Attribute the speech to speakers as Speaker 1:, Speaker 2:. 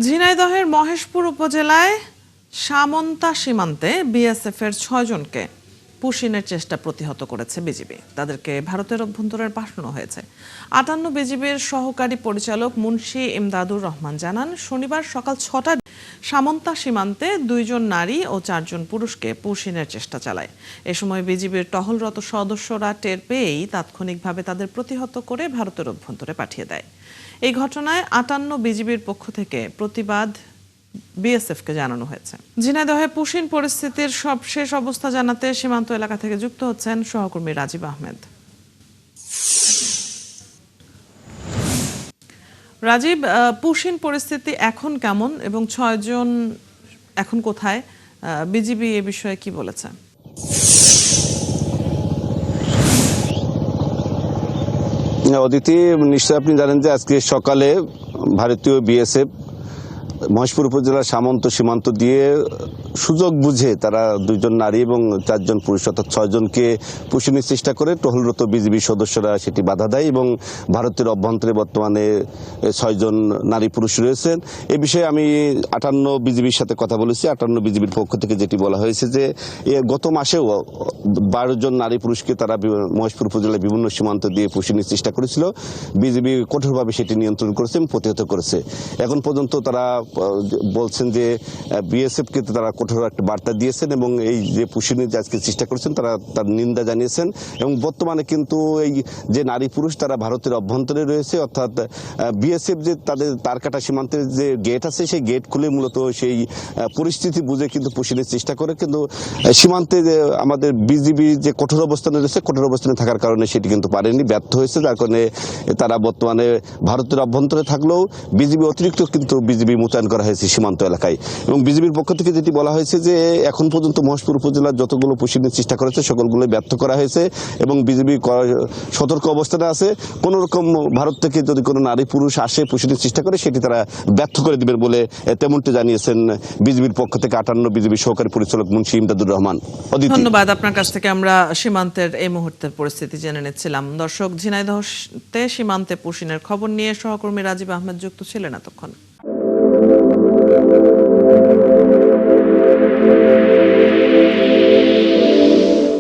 Speaker 1: ঝিনাইদহের মহেশপুর উপজেলায় সামন্তা সীমান্তে বিএসএফ এর ৬ জনকে পুশিনের চেষ্টা প্রতিহত করেছে বিজিবি। তাদেরকে ভারতের অভ্যন্তরে পাঠানো হয়েছে। ৫৮ বিজিবির সহকারী পরিচালক মুন্সি ইমদাদুর রহমান জানান, শনিবার সকাল ৬টায় সামন্তা সীমান্তে ২ জন নারী ও ৪ জন পুরুষকে পুশিনের চেষ্টা চালায়। এ সময় বিজিবির টহলরত সদস্যরা টের পেয়েই তাৎক্ষণিকভাবে তাদের প্রতিহত করে ভারতের অভ্যন্তরে পাঠিয়ে দেয়। এই ঘটনায় ৫৮ বিজিবির পক্ষ থেকে প্রতিবাদ বিএসএফকে জানানো হয়েছে। ঝিনাইদহে পুশিন পরিস্থিতির সবশেষ অবস্থা জানাতে সীমান্ত এলাকা থেকে যুক্ত হচ্ছেন সহকর্মী রাজীব আহমেদ। রাজীব, পুশিন পরিস্থিতি এখন কেমন এবং ৬ জন এখন কোথায়? বিজিবি এ বিষয়ে কি বলেছে?
Speaker 2: অদিতি, নিশ্চয় আপনি জানেন যে আজকে সকালে ভারতীয় বিএসএফ মহেশপুর উপজেলার সীমান্ত দিয়ে সুযোগ বুঝে তারা ২ জন নারী এবং ৪ জন পুরুষ অর্থাৎ ৬ জনকে পুশিনের চেষ্টা করে টহলরত বিজিবি সদস্যরা সেটি বাধা দেয় এবং ভারতের অভ্যন্তরে বর্তমানে ৬ জন নারী পুরুষ রয়েছেন। এ বিষয়ে আমি ৫৮ বিজিবির সাথে কথা বলেছি। ৫৮ বিজিবির পক্ষ থেকে যেটি বলা হয়েছে যে গত মাসেও ১২ জন নারী পুরুষকে তারা মহেশপুর উপজেলার বিভিন্ন সীমান্ত দিয়ে পুশিনের চেষ্টা করেছিল। বিজিবি কঠোরভাবে সেটি নিয়ন্ত্রণ করেছে এবং প্রতিহত করেছে। এখন পর্যন্ত তারা বলছেন যে বিএসএফকে তারা কঠোর একটা বার্তা দিয়েছেন এবং এই যে পুশিনের যে আজকে চেষ্টা করেছেন তারা তার নিন্দা জানিয়েছেন এবং বর্তমানে কিন্তু এই যে নারী পুরুষ তারা ভারতের অভ্যন্তরে রয়েছে, অর্থাৎ বিএসএফ যে তাদের তারকাটা সীমান্তের যে গেট আছে সেই গেট খুলে মূলত সেই পরিস্থিতি বুঝে কিন্তু পুশিনের চেষ্টা করে, কিন্তু সীমান্তে যে আমাদের বিজিবি যে কঠোর অবস্থানে রয়েছে কঠোর অবস্থানে থাকার কারণে সেটি কিন্তু পারেনি, ব্যর্থ হয়েছে। যার কারণে তারা বর্তমানে ভারতের অভ্যন্তরে থাকলেও বিজিবি অতিরিক্ত কিন্তু বিজিবি মোতায়েন করা হয়েছে সীমান্ত এলাকায় এবং বিজিবির পক্ষ থেকে যেটি বলা হয়েছে যে এখন পর্যন্ত মহেশপুর উপজেলার যতগুলো পুশিনের চেষ্টা করেছে সকলগুলো ব্যর্থ করা হয়েছে এবং বিজিবি সতর্ক অবস্থানে আছে। কোন রকম ভারত থেকে যদি কোনো নারী পুরুষ আসে পুশিনের চেষ্টা করে সেটি তারা ব্যর্থ করে দিবেন বলে তেমনটি জানিয়েছেন বিজিবির পক্ষ থেকে ৫৮ বিজিবি সহকারী পরিচালক মুন্সি ইমদাদুর রহমান।
Speaker 1: ধন্যবাদ। আপনার কাছ থেকে আমরা সীমান্তের এই মুহূর্তের পরিস্থিতি জেনে নিচ্ছিলাম। দর্শক, ঝিনাইদহতে সীমান্তে পুশিনের খবর নিয়ে সহকর্মী রাজীব আহমেদ যুক্ত ছিলেন এতক্ষণ।